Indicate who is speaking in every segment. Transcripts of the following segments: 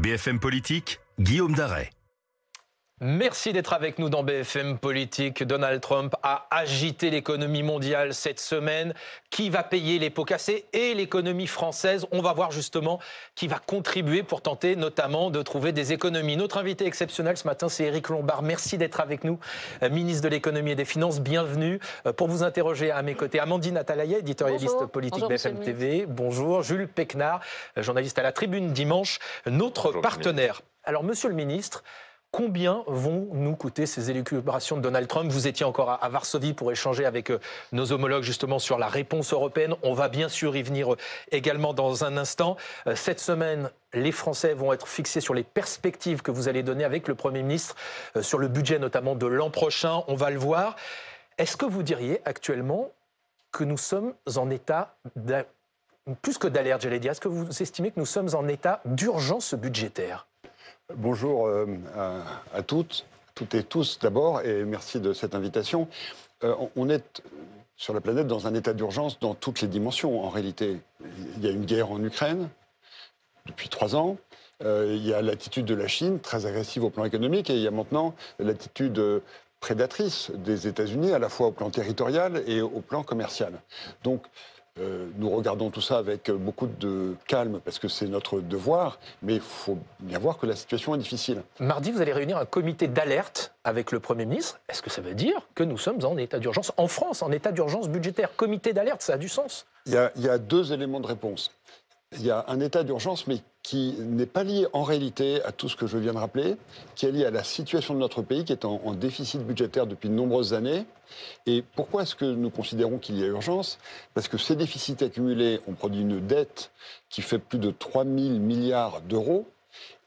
Speaker 1: BFM Politique, Guillaume Daret.
Speaker 2: Merci d'être avec nous dans BFM Politique. Donald Trump a agité l'économie mondiale cette semaine. Qui va payer les pots cassés et l'économie française? On va voir justement qui va contribuer pour tenter notamment de trouver des économies. Notre invité exceptionnel ce matin, c'est Éric Lombard. Merci d'être avec nous, ministre de l'économie et des finances. Bienvenue. Pour vous interroger à mes côtés, Amandine Atalaya, éditorialiste politique BFM TV. Bonjour. Jules Péquenard, journaliste à la Tribune Dimanche, notre
Speaker 3: Bonjour,
Speaker 2: partenaire. Alors, monsieur le ministre, combien vont nous coûter ces élucubrations de Donald Trump? Vous étiez encore à Varsovie pour échanger avec nos homologues justement sur la réponse européenne. On va bien sûr y venir également dans un instant. Cette semaine, les Français vont être fixés sur les perspectives que vous allez donner avec le Premier ministre sur le budget notamment de l'an prochain. On va le voir. Est-ce que vous diriez actuellement que nous sommes en état, plus que d'alerte, j'allais dire, est-ce que vous estimez que nous sommes en état d'urgence budgétaire?
Speaker 4: Bonjour à toutes et tous d'abord, et merci de cette invitation. On est sur la planète dans un état d'urgence dans toutes les dimensions. En réalité, il y a une guerre en Ukraine depuis 3 ans. Il y a l'attitude de la Chine, très agressive au plan économique, et il y a maintenant l'attitude prédatrice des États-Unis, à la fois au plan territorial et au plan commercial. Donc, nous regardons tout ça avec beaucoup de calme parce que c'est notre devoir, mais il faut bien voir que la situation est difficile.
Speaker 2: Mardi, vous allez réunir un comité d'alerte avec le Premier ministre. Est-ce que ça veut dire que nous sommes en état d'urgence, en France, en état d'urgence budgétaire? Comité d'alerte, ça a du sens?
Speaker 4: Il y a 2 éléments de réponse. Il y a un état d'urgence, mais qui n'est pas lié en réalité à tout ce que je viens de rappeler, qui est lié à la situation de notre pays, qui est en déficit budgétaire depuis de nombreuses années. Et pourquoi est-ce que nous considérons qu'il y a urgence? Parce que ces déficits accumulés ont produit une dette qui fait plus de 3 000 milliards d'euros.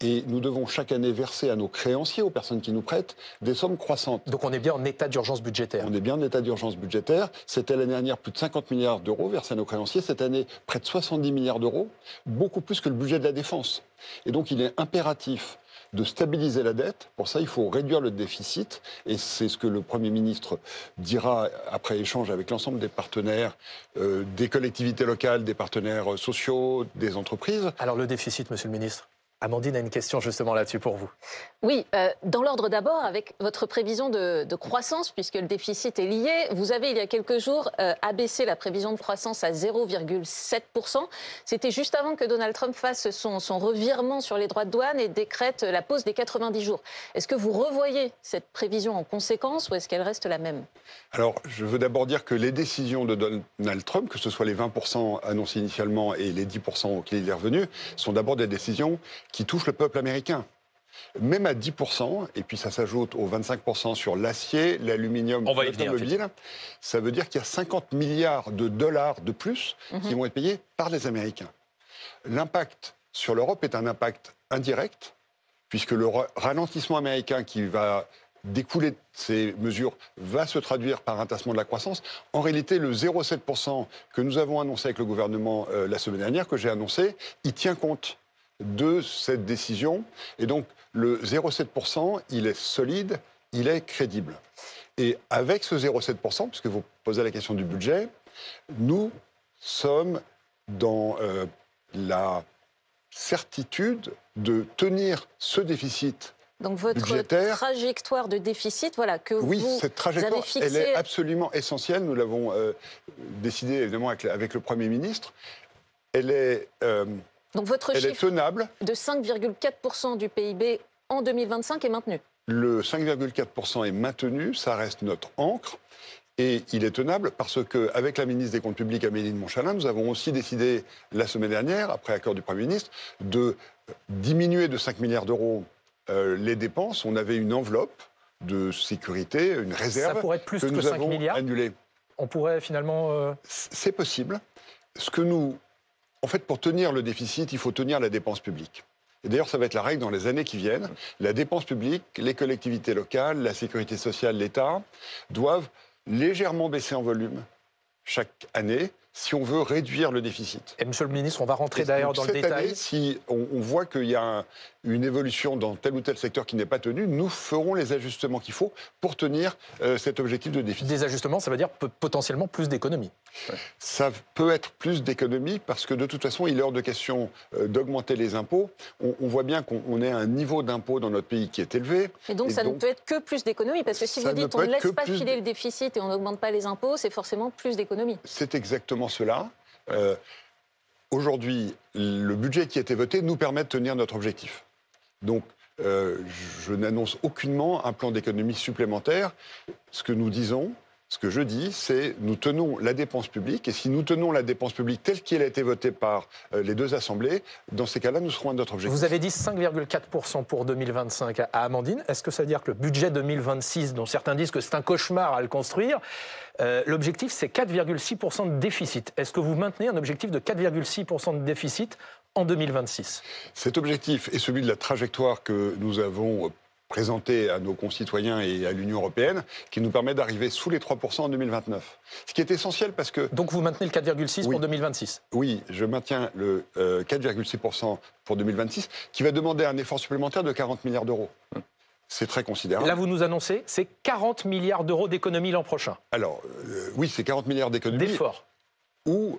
Speaker 4: Et nous devons chaque année verser à nos créanciers, aux personnes qui nous prêtent, des sommes croissantes.
Speaker 2: Donc on est bien en état d'urgence budgétaire.
Speaker 4: On est bien en état d'urgence budgétaire. C'était l'année dernière plus de 50 milliards d'euros versés à nos créanciers. Cette année, près de 70 milliards d'euros, beaucoup plus que le budget de la défense. Et donc il est impératif de stabiliser la dette. Pour ça, il faut réduire le déficit. Et c'est ce que le Premier ministre dira après échange avec l'ensemble des partenaires, des collectivités locales, des partenaires sociaux, des entreprises.
Speaker 2: Alors le déficit, monsieur le ministre? Amandine a une question justement là-dessus pour vous.
Speaker 5: Oui, dans l'ordre d'abord, avec votre prévision de croissance, puisque le déficit est lié, vous avez il y a quelques jours abaissé la prévision de croissance à 0,7%. C'était juste avant que Donald Trump fasse son revirement sur les droits de douane et décrète la pause des 90 jours. Est-ce que vous revoyez cette prévision en conséquence ou est-ce qu'elle reste la même?
Speaker 4: Alors, je veux d'abord dire que les décisions de Donald Trump, que ce soit les 20% annoncés initialement et les 10% auxquels il est revenu, sont d'abord des décisions qui touchent le peuple américain. Même à 10%, et puis ça s'ajoute aux 25% sur l'acier, l'aluminium, l'automobile, ça veut dire qu'il y a 50 milliards de dollars de plus qui vont être payés par les Américains. L'impact sur l'Europe est un impact indirect, puisque le ralentissement américain qui va découler de ces mesures va se traduire par un tassement de la croissance. En réalité, le 0,7% que nous avons annoncé avec le gouvernement la semaine dernière, que j'ai annoncé, il tient compte de cette décision. Et donc, le 0,7%, il est solide, il est crédible. Et avec ce 0,7%, puisque vous posez la question du budget, nous sommes dans la certitude de tenir ce déficit. Donc votre budgétaire,
Speaker 5: trajectoire de déficit, voilà, que
Speaker 4: oui,
Speaker 5: vous
Speaker 4: cette trajectoire,
Speaker 5: avez fixée...
Speaker 4: elle est absolument essentielle. Nous l'avons décidé évidemment avec le Premier ministre. Elle est,
Speaker 5: donc votre
Speaker 4: elle
Speaker 5: chiffre
Speaker 4: est tenable.
Speaker 5: De 5,4% du PIB en 2025 est maintenu.
Speaker 4: Le 5,4% est maintenu, ça reste notre ancre. Et il est tenable parce qu'avec la ministre des Comptes publics, Amélie de Montchalin, nous avons aussi décidé la semaine dernière, après accord du Premier ministre, de diminuer de 5 milliards d'euros les dépenses. On avait une enveloppe de sécurité, une réserve
Speaker 2: ça pourrait être plus
Speaker 4: que nous
Speaker 2: 5
Speaker 4: avons
Speaker 2: milliards.
Speaker 4: annulée.
Speaker 2: On pourrait finalement...
Speaker 4: C'est possible. En fait, pour tenir le déficit, il faut tenir la dépense publique. Et d'ailleurs, ça va être la règle dans les années qui viennent. La dépense publique, les collectivités locales, la sécurité sociale, l'État, doivent légèrement baisser en volume chaque année si on veut réduire le déficit.
Speaker 2: Et Monsieur le Ministre, on va rentrer d'ailleurs dans le détail.
Speaker 4: Cette année, si on voit qu'il y a une évolution dans tel ou tel secteur qui n'est pas tenu, nous ferons les ajustements qu'il faut pour tenir cet objectif de déficit.
Speaker 2: Des ajustements, ça veut dire potentiellement plus d'économies.
Speaker 4: Ça peut être plus d'économies parce que de toute façon, il est hors de question d'augmenter les impôts. On voit bien qu'on est à un niveau d'impôt dans notre pays qui est élevé.
Speaker 5: Et donc ça ne peut être que plus d'économies, parce que si vous dites on ne laisse pas filer le déficit et on n'augmente pas les impôts, c'est forcément plus d'économies. C'est
Speaker 4: exactement cela. Aujourd'hui, le budget qui a été voté nous permet de tenir notre objectif. Donc, je n'annonce aucunement un plan d'économie supplémentaire. Ce que nous disons, ce que je dis, c'est nous tenons la dépense publique. Et si nous tenons la dépense publique telle qu'elle a été votée par les deux assemblées, dans ces cas-là, nous serons à notre objectif.
Speaker 2: Vous avez dit 5,4% pour 2025 à Amandine. Est-ce que ça veut dire que le budget 2026, dont certains disent que c'est un cauchemar à le construire, l'objectif c'est 4,6% de déficit. Est-ce que vous maintenez un objectif de 4,6% de déficit en 2026 ?
Speaker 4: Cet objectif est celui de la trajectoire que nous avons présenté à nos concitoyens et à l'Union européenne, qui nous permet d'arriver sous les 3% en 2029. Ce qui est essentiel parce que...
Speaker 2: Donc vous maintenez le 4,6 pour 2026 ?
Speaker 4: Oui, je maintiens le 4,6% pour 2026, qui va demander un effort supplémentaire de 40 milliards d'euros. C'est très considérable.
Speaker 2: Là, vous nous annoncez, c'est 40 milliards d'euros d'économies l'an prochain.
Speaker 4: Alors, oui, c'est 40 milliards d'économies.
Speaker 2: D'efforts.
Speaker 4: Ou...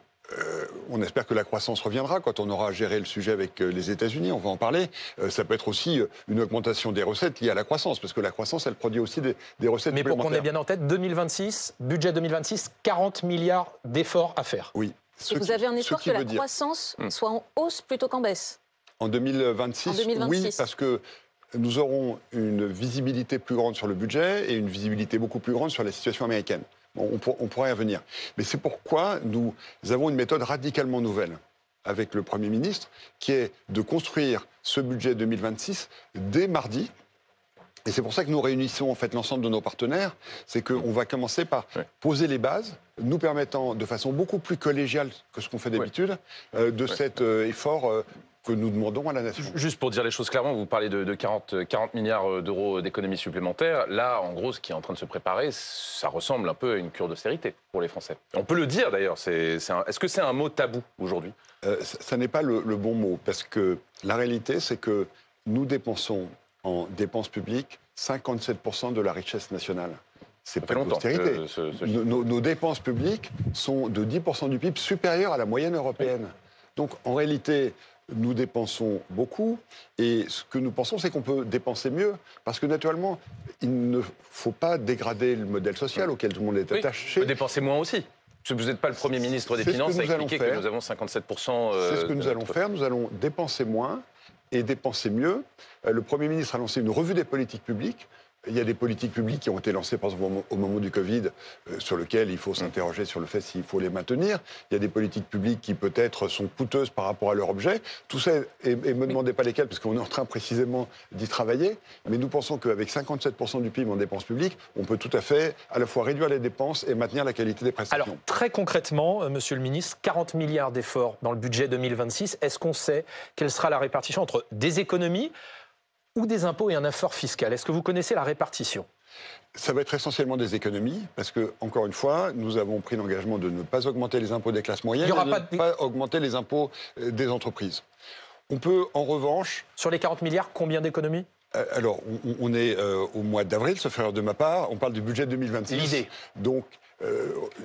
Speaker 4: on espère que la croissance reviendra quand on aura géré le sujet avec les États-Unis, on va en parler. Ça peut être aussi une augmentation des recettes liées à la croissance, parce que la croissance, elle produit aussi des recettes supplémentaires.
Speaker 2: Mais pour qu'on ait bien en tête, 2026, budget 2026, 40 milliards d'efforts à faire.
Speaker 4: Oui.
Speaker 5: Et vous avez un espoir que la croissance soit en hausse plutôt qu'en baisse ?
Speaker 4: En 2026, oui, parce que nous aurons une visibilité plus grande sur le budget et une visibilité beaucoup plus grande sur la situation américaine. On pourra y revenir. Mais c'est pourquoi nous avons une méthode radicalement nouvelle avec le Premier ministre, qui est de construire ce budget 2026 dès mardi. Et c'est pour ça que nous réunissons en fait l'ensemble de nos partenaires. C'est qu'on va commencer par poser les bases, nous permettant de façon beaucoup plus collégiale que ce qu'on fait d'habitude, de cet effort que nous demandons à la nation.
Speaker 3: Juste pour dire les choses clairement, vous parlez de 40 milliards d'euros d'économies supplémentaires. Là, en gros, ce qui est en train de se préparer, ça ressemble un peu à une cure d'austérité pour les Français. On peut le dire d'ailleurs. Est-ce que c'est un mot tabou aujourd'hui ?
Speaker 4: Ça n'est pas le bon mot, parce que la réalité, c'est que nous dépensons en dépenses publiques 57% de la richesse nationale. C'est pas l'austérité. Nos dépenses publiques sont de 10% du PIB, supérieures à la moyenne européenne. Donc, en réalité, nous dépensons beaucoup, et ce que nous pensons, c'est qu'on peut dépenser mieux, parce que naturellement, il ne faut pas dégrader le modèle social auquel tout le monde est attaché.
Speaker 3: On peut dépenser moins aussi. Parce que vous n'êtes pas le Premier ministre des Finances à expliquer que nous avons 57%...
Speaker 4: C'est ce que nous allons faire. Nous allons dépenser moins et dépenser mieux. Le Premier ministre a lancé une revue des politiques publiques. Il y a des politiques publiques qui ont été lancées, par exemple, au moment du Covid, sur lesquelles il faut s'interroger sur le fait s'il faut les maintenir. Il y a des politiques publiques qui, peut-être, sont coûteuses par rapport à leur objet. Tout ça, et ne me demandez pas lesquelles, parce qu'on est en train précisément d'y travailler. Mais nous pensons qu'avec 57% du PIB en dépenses publiques, on peut tout à fait, à la fois réduire les dépenses et maintenir la qualité des prestations.
Speaker 2: Alors, très concrètement, Monsieur le Ministre, 40 milliards d'efforts dans le budget 2026. Est-ce qu'on sait quelle sera la répartition entre des économies ou des impôts et un effort fiscal? Est-ce que vous connaissez la répartition?
Speaker 4: Ça va être essentiellement des économies, parce que, encore une fois, nous avons pris l'engagement de ne pas augmenter les impôts des classes moyennes et de ne pas augmenter les impôts des entreprises. On peut, en revanche...
Speaker 2: Sur les 40 milliards, combien d'économies?
Speaker 4: Alors, on est au mois d'avril, sauf erreur de ma part, on parle du budget 2026.
Speaker 2: L'idée.
Speaker 4: Donc,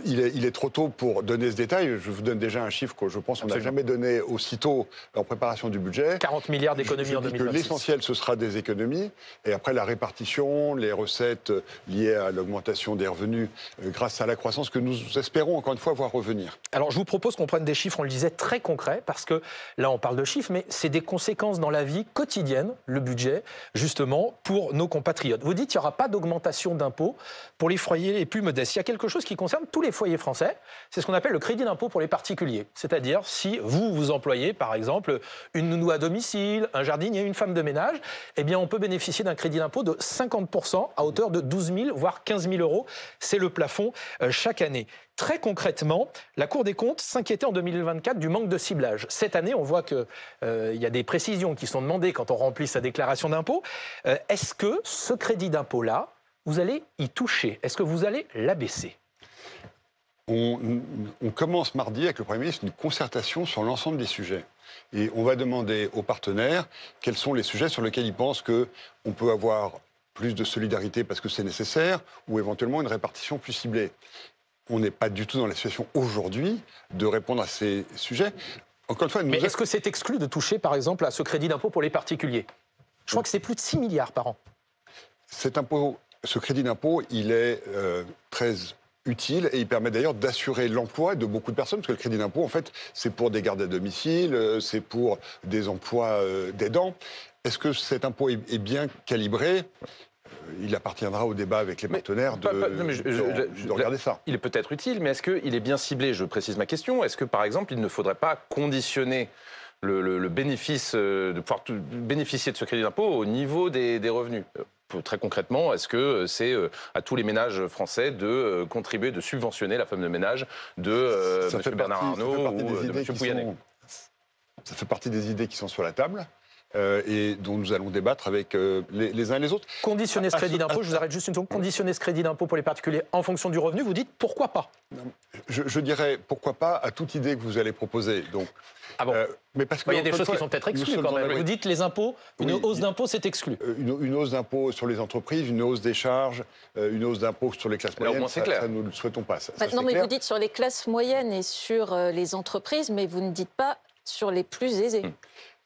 Speaker 4: il est trop tôt pour donner ce détail. Je vous donne déjà un chiffre que je pense qu'on n'a jamais donné aussitôt en préparation du budget.
Speaker 2: 40 milliards d'économies en 2026.
Speaker 4: L'essentiel, ce sera des économies. Et après, la répartition, les recettes liées à l'augmentation des revenus grâce à la croissance que nous espérons, encore une fois, voir revenir.
Speaker 2: Alors, je vous propose qu'on prenne des chiffres, on le disait, très concrets, parce que là, on parle de chiffres, mais c'est des conséquences dans la vie quotidienne, le budget, justement, pour nos compatriotes. Vous dites qu'il n'y aura pas d'augmentation d'impôts pour les foyers les plus modestes. Il y a quelque chose qui concerne tous les foyers français, c'est ce qu'on appelle le crédit d'impôt pour les particuliers. C'est-à-dire, si vous employez, par exemple, une nounou à domicile, un jardinier, une femme de ménage, eh bien, on peut bénéficier d'un crédit d'impôt de 50% à hauteur de 12 000, voire 15 000 euros. C'est le plafond chaque année. Très concrètement, la Cour des comptes s'inquiétait en 2024 du manque de ciblage. Cette année, on voit qu'il y a des précisions qui sont demandées quand on remplit sa déclaration d'impôt. Est-ce que ce crédit d'impôt-là, vous allez y toucher? Est-ce que vous allez l'abaisser?
Speaker 4: On commence mardi avec le Premier ministre une concertation sur l'ensemble des sujets. Et on va demander aux partenaires quels sont les sujets sur lesquels ils pensent qu'on peut avoir plus de solidarité parce que c'est nécessaire, ou éventuellement une répartition plus ciblée. On n'est pas du tout dans la situation aujourd'hui de répondre à ces sujets. Encore une fois,
Speaker 2: Mais est-ce que c'est exclu de toucher, par exemple, à ce crédit d'impôt pour les particuliers? Je crois que c'est plus de 6 milliards par an.
Speaker 4: Ce crédit d'impôt, il est très utile et il permet d'ailleurs d'assurer l'emploi de beaucoup de personnes, parce que le crédit d'impôt, en fait, c'est pour des gardes à domicile, c'est pour des emplois d'aidants. Est-ce que cet impôt est bien calibré? Il appartiendra au débat avec les partenaires de regarder ça.
Speaker 3: Il est peut-être utile, mais est-ce qu'il est bien ciblé? Je précise ma question. Est-ce que, par exemple, il ne faudrait pas conditionner le bénéfice, de pouvoir bénéficier de ce crédit d'impôt au niveau des revenus? Très concrètement, est-ce que c'est à tous les ménages français de contribuer, de subventionner la femme de ménage de M. Bernard Arnault ou de M. Pouyanné?
Speaker 4: Ça fait partie des idées qui sont sur la table. Et dont nous allons débattre avec les uns et les autres.
Speaker 2: Conditionner ce crédit d'impôt, je vous arrête juste une seconde, conditionner ce crédit d'impôt pour les particuliers en fonction du revenu, vous dites pourquoi pas?
Speaker 4: Je dirais pourquoi pas à toute idée que vous allez proposer. Donc,
Speaker 2: ah bon
Speaker 4: mais parce que,
Speaker 2: il y a des choses qui sont peut-être exclues quand même. Vous dites les impôts, une hausse d'impôt, c'est exclu.
Speaker 4: Une hausse d'impôt sur les entreprises, une hausse des charges, une hausse d'impôt sur les classes moyennes, ça nous ne le souhaitons pas.
Speaker 5: Non, mais vous dites sur les classes moyennes et sur les entreprises, mais vous ne dites pas sur les plus aisés.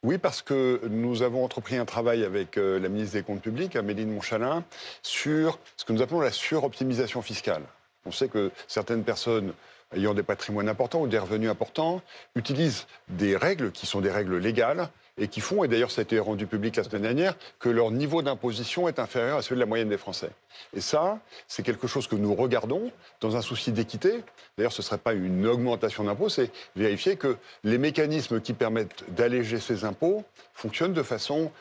Speaker 4: Oui, parce que nous avons entrepris un travail avec la ministre des Comptes publics, Amélie de Montchalin, sur ce que nous appelons la suroptimisation fiscale. On sait que certaines personnes ayant des patrimoines importants ou des revenus importants utilisent des règles qui sont des règles légales et qui font, et d'ailleurs ça a été rendu public la semaine dernière, que leur niveau d'imposition est inférieur à celui de la moyenne des Français. Et ça, c'est quelque chose que nous regardons dans un souci d'équité. D'ailleurs, ce ne serait pas une augmentation d'impôts, c'est vérifier que les mécanismes qui permettent d'alléger ces impôts fonctionnent de façon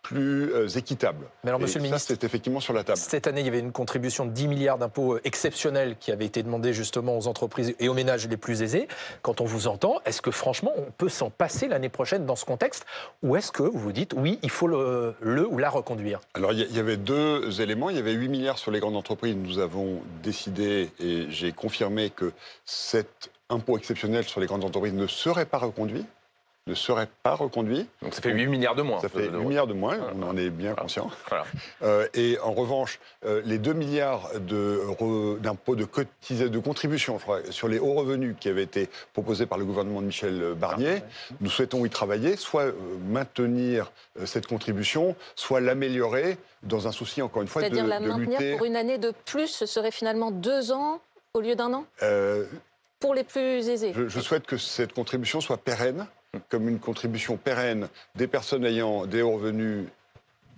Speaker 4: plus équitable.
Speaker 2: Mais alors, monsieur le ministre,
Speaker 4: c'est effectivement sur la table.
Speaker 2: Cette année, il y avait une contribution de 10 milliards d'impôts exceptionnels qui avait été demandée justement aux entreprises et aux ménages les plus aisés. Quand on vous entend, est-ce que franchement, on peut s'en passer l'année prochaine dans ce contexte? Ou est-ce que vous vous dites, oui, il faut le ou la reconduire?
Speaker 4: Alors, il y avait deux éléments. Il y avait 8 milliards sur les grandes entreprises. Nous avons décidé, et j'ai confirmé que cet impôt exceptionnel sur les grandes entreprises ne serait pas reconduit.
Speaker 3: Donc ça fait 8 milliards de moins.
Speaker 4: Ça fait 8 milliards de moins, on en est bien conscient. Voilà. Et en revanche, les 2 milliards d'impôts de contribution, je crois, sur les hauts revenus qui avaient été proposés par le gouvernement de Michel Barnier, nous souhaitons y travailler, soit maintenir cette contribution, soit l'améliorer dans un souci, encore une fois, de lutter...
Speaker 5: C'est-à-dire la maintenir pour une année de plus, ce serait finalement 2 ans au lieu d'1 an pour les plus aisés.
Speaker 4: Je souhaite que cette contribution soit pérenne, comme une contribution pérenne des personnes ayant des hauts revenus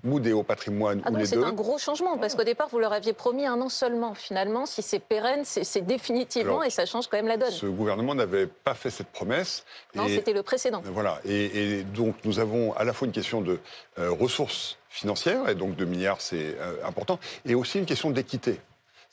Speaker 4: ou des hauts patrimoines ou les deux.
Speaker 5: C'est un gros changement, parce qu'au départ, vous leur aviez promis 1 an seulement. Finalement, si c'est pérenne, c'est définitivement, alors, et ça change quand même la donne.
Speaker 4: Ce gouvernement n'avait pas fait cette promesse.
Speaker 5: Non, c'était le précédent.
Speaker 4: Voilà. Et donc, nous avons à la fois une question de ressources financières, et donc 2 milliards, c'est important, et aussi une question d'équité.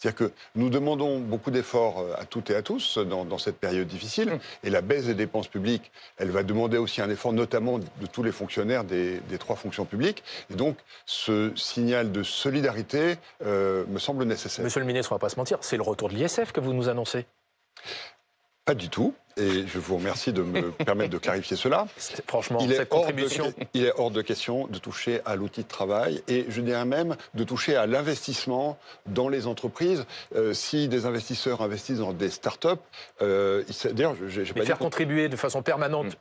Speaker 4: C'est-à-dire que nous demandons beaucoup d'efforts à toutes et à tous dans cette période difficile. Et la baisse des dépenses publiques, elle va demander aussi un effort, notamment de tous les fonctionnaires des 3 fonctions publiques. Et donc, ce signal de solidarité me semble nécessaire.
Speaker 2: Monsieur le ministre, on ne va pas se mentir, c'est le retour de l'ISF que vous nous annoncez.
Speaker 4: Pas du tout. Et je vous remercie de me permettre de clarifier cela.
Speaker 2: Franchement, cette contribution...
Speaker 4: Il est hors de question de toucher à l'outil de travail et je dirais même de toucher à l'investissement dans les entreprises. Si des investisseurs investissent dans des start-up, d'ailleurs,
Speaker 2: mais faire contribuer de façon permanente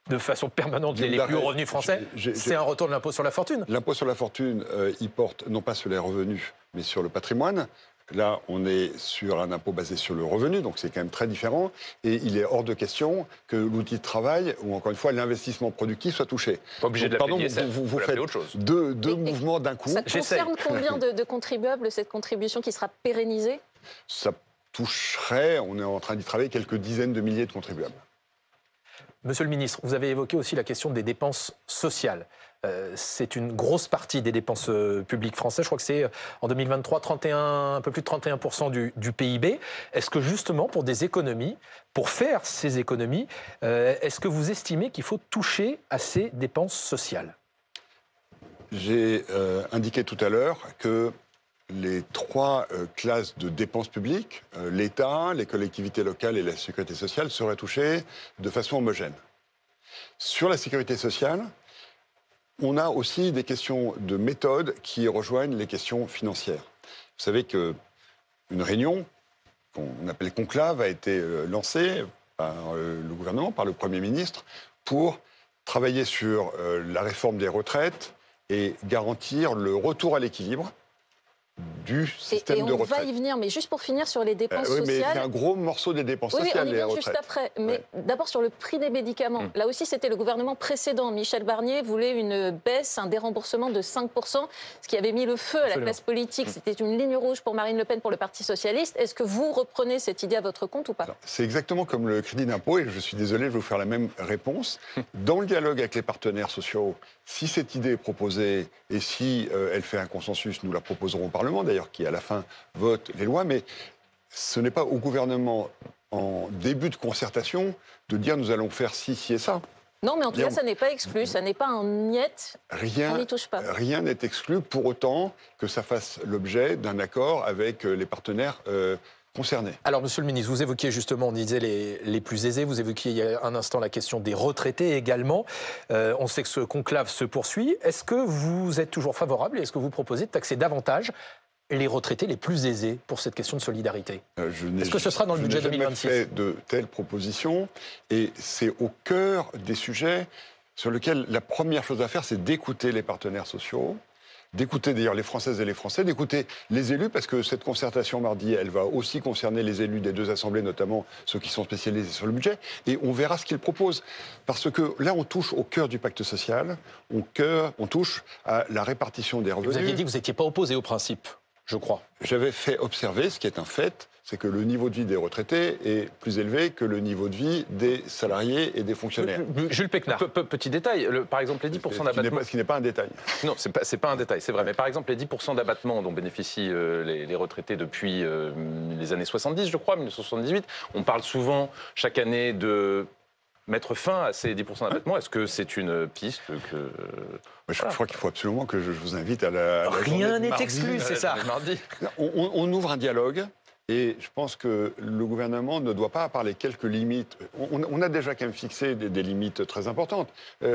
Speaker 2: les plus hauts revenus français, c'est un retour de l'impôt sur la fortune.
Speaker 4: L'impôt sur la fortune, il porte non pas sur les revenus, mais sur le patrimoine. Là, on est sur un impôt basé sur le revenu, donc c'est quand même très différent. Et il est hors de question que l'outil de travail, ou encore une fois, l'investissement productif soit touché.
Speaker 3: Pas obligé de l'appeler ISF,
Speaker 4: vous faites
Speaker 3: autre chose.
Speaker 4: deux mouvements d'un coup.
Speaker 5: Ça concerne combien de contribuables, cette contribution qui sera pérennisée?
Speaker 4: Ça toucherait, on est en train d'y travailler, quelques dizaines de milliers de contribuables.
Speaker 2: Monsieur le ministre, vous avez évoqué aussi la question des dépenses sociales. C'est une grosse partie des dépenses publiques françaises. Je crois que c'est en 2023 un peu plus de 31% du PIB. Est-ce que justement pour des économies, pour faire ces économies, est-ce que vous estimez qu'il faut toucher à ces dépenses sociales?
Speaker 4: J'ai indiqué tout à l'heure que les trois classes de dépenses publiques, l'État, les collectivités locales et la sécurité sociale, seraient touchées de façon homogène. Sur la sécurité sociale, on a aussi des questions de méthode qui rejoignent les questions financières. Vous savez qu'une réunion qu'on appelle conclave a été lancée par le gouvernement, par le Premier ministre, pour travailler sur la réforme des retraites et garantir le retour à l'équilibre du système de retraite.
Speaker 5: On va y venir, mais juste pour finir sur les dépenses
Speaker 4: oui,
Speaker 5: sociales...
Speaker 4: mais c'est un gros morceau des dépenses sociales,
Speaker 5: on y
Speaker 4: les
Speaker 5: vient
Speaker 4: retraites.
Speaker 5: juste après. Mais d'abord sur le prix des médicaments. Là aussi, c'était le gouvernement précédent. Michel Barnier voulait une baisse, un déremboursement de 5%, ce qui avait mis le feu à la classe politique. C'était une ligne rouge pour Marine Le Pen, pour le Parti socialiste. Est-ce que vous reprenez cette idée à votre compte ou pas?
Speaker 4: C'est exactement comme le crédit d'impôt, et je suis désolé, je vais vous faire la même réponse. Dans le dialogue avec les partenaires sociaux, si cette idée est proposée et si elle fait un consensus, nous la proposerons au Parlement, d'ailleurs, qui à la fin vote les lois, mais ce n'est pas au gouvernement, en début de concertation, de dire nous allons faire ci, ci et ça.
Speaker 5: Non, mais en tout cas, ça n'est pas exclu, ça n'est pas un niet, on n'y touche pas.
Speaker 4: Rien n'est exclu pour autant que ça fasse l'objet d'un accord avec les partenaires concernés.
Speaker 2: Alors, Monsieur le Ministre, vous évoquiez justement, on disait les plus aisés, vous évoquiez il y a un instant la question des retraités également. On sait que ce conclave se poursuit. Est-ce que vous êtes toujours favorable et est-ce que vous proposez de taxer davantage les retraités les plus aisés pour cette question de solidarité? Est-ce que ce sera dans le budget 2026?
Speaker 4: Je n'ai jamais fait de telles propositions et c'est au cœur des sujets sur lesquels la première chose à faire, c'est d'écouter les partenaires sociaux, d'écouter d'ailleurs les Françaises et les Français, d'écouter les élus, parce que cette concertation mardi, elle va aussi concerner les élus des deux assemblées, notamment ceux qui sont spécialisés sur le budget, et on verra ce qu'ils proposent. Parce que là, on touche au cœur du pacte social, on touche à la répartition des revenus.
Speaker 2: Vous aviez dit que vous n'étiez pas opposé au principe, je crois.
Speaker 4: J'avais fait observer, ce qui est un fait, c'est que le niveau de vie des retraités est plus élevé que le niveau de vie des salariés et des fonctionnaires.
Speaker 3: Jules Pécnard. Petit détail, par exemple les 10% d'abattement...
Speaker 4: Ce qui n'est pas un détail.
Speaker 3: Non, c'est pas un détail, c'est vrai. Mais par exemple les 10% d'abattement dont bénéficient les retraités depuis les années 70, je crois, 1978, on parle souvent chaque année de mettre fin à ces 10% d'abattement. Est-ce que c'est une piste que...
Speaker 4: Je crois qu'il faut absolument que je vous invite à la
Speaker 2: Rien n'est exclu, c'est ça.
Speaker 3: Mardi.
Speaker 4: On ouvre un dialogue. Et je pense que le gouvernement ne doit pas parler quelques limites. On a déjà quand même fixé des limites très importantes.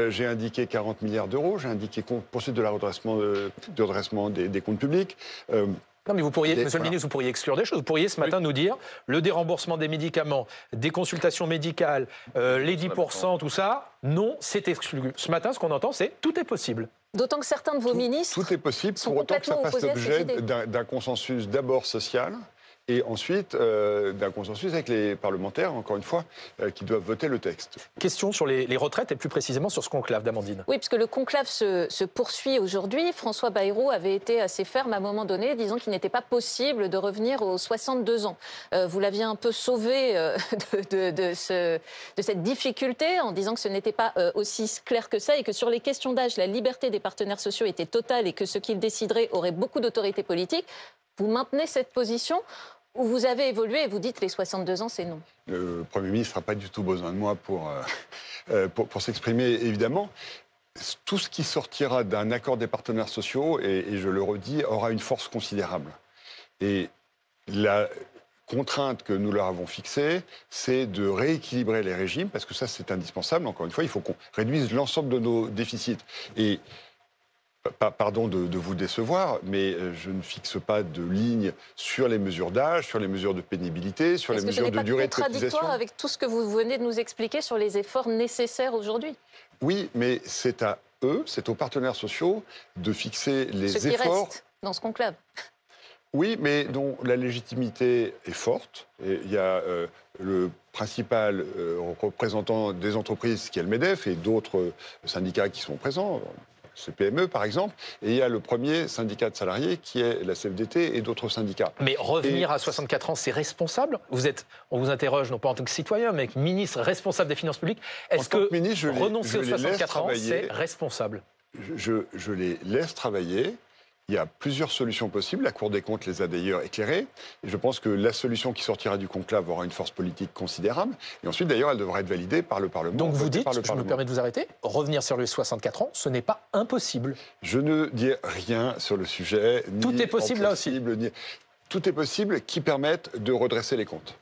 Speaker 4: J'ai indiqué 40 milliards d'euros, j'ai indiqué poursuite de la redressement des comptes publics.
Speaker 2: Non, mais vous pourriez, Monsieur le Ministre, vous pourriez exclure des choses. Vous pourriez ce matin nous dire le déremboursement des médicaments, des consultations médicales, les 10%, tout ça, non, c'est exclu. Ce matin, ce qu'on entend, c'est tout est possible.
Speaker 5: D'autant que certains de vos ministres
Speaker 4: tout est possible pour autant que ça fasse l'objet d'un consensus d'abord social, et ensuite d'un consensus avec les parlementaires, encore une fois, qui doivent voter le texte.
Speaker 2: Question sur les retraites et plus précisément sur ce conclave d'Amandine.
Speaker 5: Oui, puisque le conclave se poursuit aujourd'hui. François Bayrou avait été assez ferme à un moment donné, disant qu'il n'était pas possible de revenir aux 62 ans. Vous l'aviez un peu sauvé de cette difficulté en disant que ce n'était pas aussi clair que ça et que sur les questions d'âge, la liberté des partenaires sociaux était totale et que ce qu'ils décideraient aurait beaucoup d'autorité politique. Vous maintenez cette position ou vous avez évolué et vous dites les 62 ans, c'est non?
Speaker 4: Le Premier ministre n'a pas du tout besoin de moi pour s'exprimer, évidemment. Tout ce qui sortira d'un accord des partenaires sociaux, et je le redis, aura une force considérable. Et la contrainte que nous leur avons fixée, c'est de rééquilibrer les régimes, parce que ça, c'est indispensable. Encore une fois, il faut qu'on réduise l'ensemble de nos déficits. Et pardon de vous décevoir, mais je ne fixe pas de ligne sur les mesures d'âge, sur les mesures de pénibilité, sur les mesures de durée de cotisation.
Speaker 5: Est-ce que ce n'est pas contradictoire avec tout ce que vous venez de nous expliquer sur les efforts nécessaires aujourd'hui?
Speaker 4: Oui, mais c'est à eux, c'est aux partenaires sociaux de fixer les efforts.
Speaker 5: Ce qui reste dans ce conclave.
Speaker 4: Oui, mais dont la légitimité est forte. Et il y a le principal représentant des entreprises qui est le MEDEF et d'autres syndicats qui sont présents. CPME, par exemple, et il y a le premier syndicat de salariés qui est la CFDT et d'autres syndicats.
Speaker 2: Mais revenir à 64 ans, c'est responsable? On vous interroge, non pas en tant que citoyen, mais ministre responsable des finances publiques. Est-ce que renoncer aux 64 ans, c'est responsable?
Speaker 4: Je les laisse travailler. Il y a plusieurs solutions possibles. La Cour des comptes les a d'ailleurs éclairées. Et je pense que la solution qui sortira du conclave aura une force politique considérable. Et ensuite, d'ailleurs, elle devra être validée par le Parlement.
Speaker 2: Donc vous dites, je me permets de vous arrêter, revenir sur les 64 ans, ce n'est pas impossible.
Speaker 4: Je ne dis rien sur le sujet.
Speaker 2: Tout est possible là aussi.
Speaker 4: Tout est possible qui permette de redresser les comptes.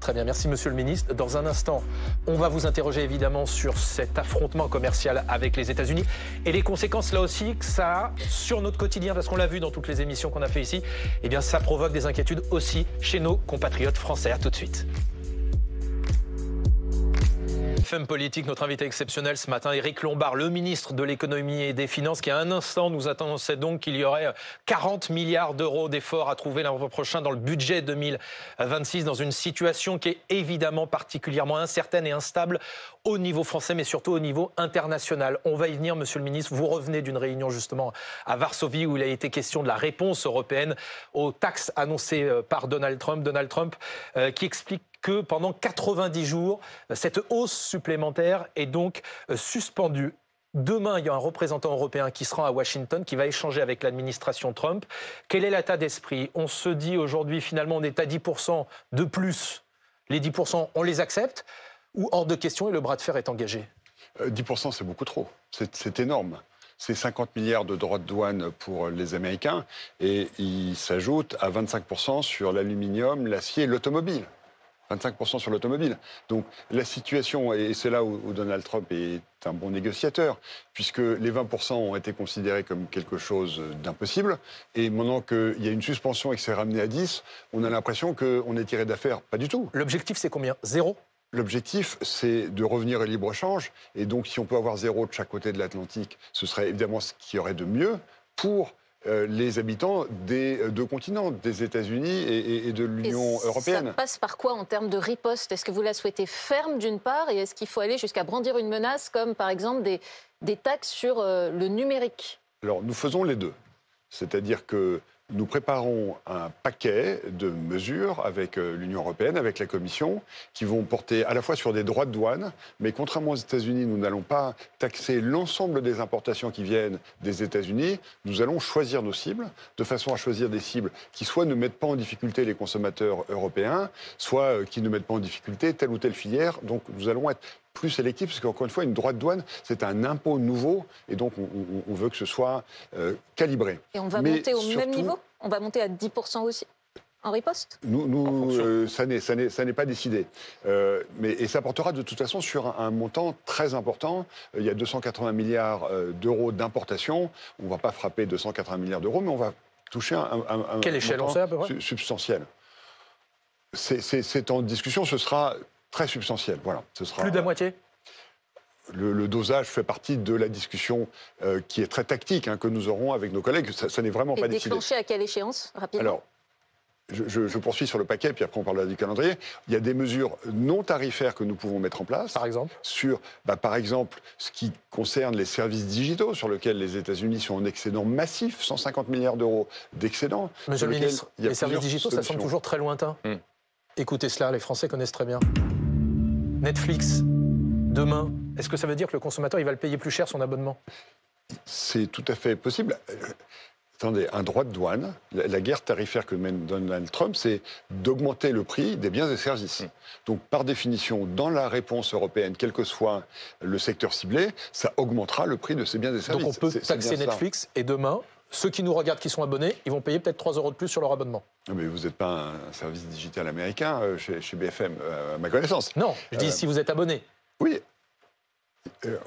Speaker 2: Très bien, merci Monsieur le Ministre. Dans un instant, on va vous interroger évidemment sur cet affrontement commercial avec les États-Unis et les conséquences là aussi que ça a sur notre quotidien, parce qu'on l'a vu dans toutes les émissions qu'on a fait ici, eh bien ça provoque des inquiétudes aussi chez nos compatriotes français. À tout de suite. FM Politique, notre invité exceptionnel ce matin, Éric Lombard, le ministre de l'économie et des finances, qui à un instant nous annonçait donc qu'il y aurait 40 milliards d'euros d'efforts à trouver l'an prochain dans le budget 2026, dans une situation qui est évidemment particulièrement incertaine et instable au niveau français, mais surtout au niveau international. On va y venir, monsieur le ministre. Vous revenez d'une réunion justement à Varsovie où il a été question de la réponse européenne aux taxes annoncées par Donald Trump. Donald Trump qui explique que pendant 90 jours, cette hausse supplémentaire est donc suspendue. Demain, il y a un représentant européen qui se rend à Washington, qui va échanger avec l'administration Trump. Quel est l'état d'esprit? On se dit aujourd'hui, finalement, on est à 10% de plus. Les 10%, on les accepte ou hors de question et le bras de fer est engagé?
Speaker 4: 10%, c'est beaucoup trop. C'est énorme. C'est 50 milliards de droits de douane pour les Américains et il s'ajoute à 25% sur l'aluminium, l'acier et l'automobile. 25% sur l'automobile. Donc la situation, et c'est là où Donald Trump est un bon négociateur, puisque les 20% ont été considérés comme quelque chose d'impossible, et maintenant qu'il y a une suspension et que c'est ramené à 10, on a l'impression qu'on est tiré d'affaire. Pas du tout.
Speaker 2: L'objectif, c'est combien? 0?
Speaker 4: L'objectif, c'est de revenir au libre-échange, et donc si on peut avoir 0 de chaque côté de l'Atlantique, ce serait évidemment ce qu'il y aurait de mieux pour les habitants des deux continents, des États-Unis et de l'Union européenne.
Speaker 5: Ça passe par quoi en termes de riposte? Est-ce que vous la souhaitez ferme d'une part, et est-ce qu'il faut aller jusqu'à brandir une menace comme par exemple des taxes sur le numérique?
Speaker 4: Alors nous faisons les deux. C'est-à-dire que nous préparons un paquet de mesures avec l'Union européenne, avec la Commission, qui vont porter à la fois sur des droits de douane, mais contrairement aux États-Unis, nous n'allons pas taxer l'ensemble des importations qui viennent des États-Unis. Nous allons choisir nos cibles, de façon à choisir des cibles qui soit ne mettent pas en difficulté les consommateurs européens, soit qui ne mettent pas en difficulté telle ou telle filière. Donc nous allons être plus sélectif, parce qu'encore une fois, une droite de douane, c'est un impôt nouveau, et donc on veut que ce soit calibré.
Speaker 5: Et on va monter au même niveau? On va monter à 10% aussi, en riposte?
Speaker 4: Ça n'est pas décidé. Et ça portera de toute façon sur un montant très important. Il y a 280 milliards d'euros d'importation. On ne va pas frapper 280 milliards d'euros, mais on va toucher un
Speaker 2: Quelle échelle on sait à peu près
Speaker 4: substantiel. C'est en discussion, ce sera très substantiel, voilà. Ce sera,
Speaker 2: plus de la moitié?
Speaker 4: Le dosage fait partie de la discussion qui est très tactique que nous aurons avec nos collègues. Ça n'est vraiment pas décidé.
Speaker 5: Déclenché à quelle échéance, rapidement?
Speaker 4: Alors, je poursuis sur le paquet, puis après on parlera du calendrier. Il y a des mesures non tarifaires que nous pouvons mettre en place.
Speaker 2: Par exemple?
Speaker 4: Par exemple, ce qui concerne les services digitaux, sur lesquels les États-Unis sont en excédent massif, 150 milliards d'euros d'excédent.
Speaker 2: Monsieur le ministre, les services digitaux, ça semble toujours très lointain. Écoutez cela, les Français connaissent très bien. Netflix, demain, est-ce que ça veut dire que le consommateur il va le payer plus cher son abonnement?
Speaker 4: C'est tout à fait possible. Attendez, un droit de douane, la guerre tarifaire que mène Donald Trump, c'est d'augmenter le prix des biens et services. Donc, par définition, dans la réponse européenne, quel que soit le secteur ciblé, ça augmentera le prix de ces biens et services.
Speaker 2: Donc, on peut taxer Netflix et demain, ceux qui nous regardent, qui sont abonnés, ils vont payer peut-être 3 € de plus sur leur abonnement.
Speaker 4: Mais vous n'êtes pas un service digital américain chez BFM, à ma connaissance.
Speaker 2: Non, je dis si vous êtes abonné.
Speaker 4: Oui.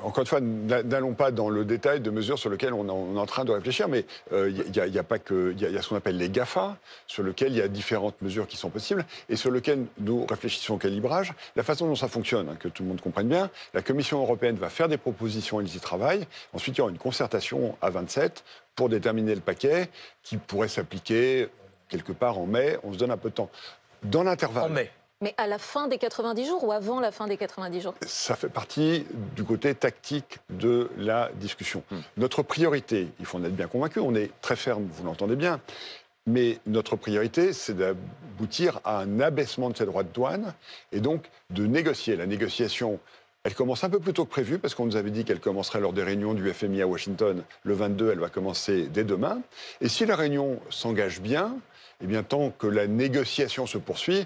Speaker 4: Encore une fois, n'allons pas dans le détail de mesures sur lesquelles on est en train de réfléchir, mais il y a pas que, il y a ce qu'on appelle les GAFA, sur lesquels il y a différentes mesures qui sont possibles, et sur lesquelles nous réfléchissons au calibrage. La façon dont ça fonctionne, que tout le monde comprenne bien, la Commission européenne va faire des propositions, ils y travaillent. Ensuite, il y aura une concertation à 27 pour déterminer le paquet qui pourrait s'appliquer quelque part en mai. On se donne un peu de temps. Dans l'intervalle.
Speaker 2: En mai.
Speaker 5: Mais à la fin des 90 jours ou avant la fin des 90 jours?
Speaker 4: Ça fait partie du côté tactique de la discussion. Notre priorité, il faut en être bien convaincu, on est très ferme, vous l'entendez bien, mais notre priorité, c'est d'aboutir à un abaissement de ces droits de douane et donc de négocier. La négociation Elle commence un peu plus tôt que prévu, parce qu'on nous avait dit qu'elle commencerait lors des réunions du FMI à Washington. Le 22, elle va commencer dès demain. Et si la réunion s'engage bien, eh bien, tant que la négociation se poursuit,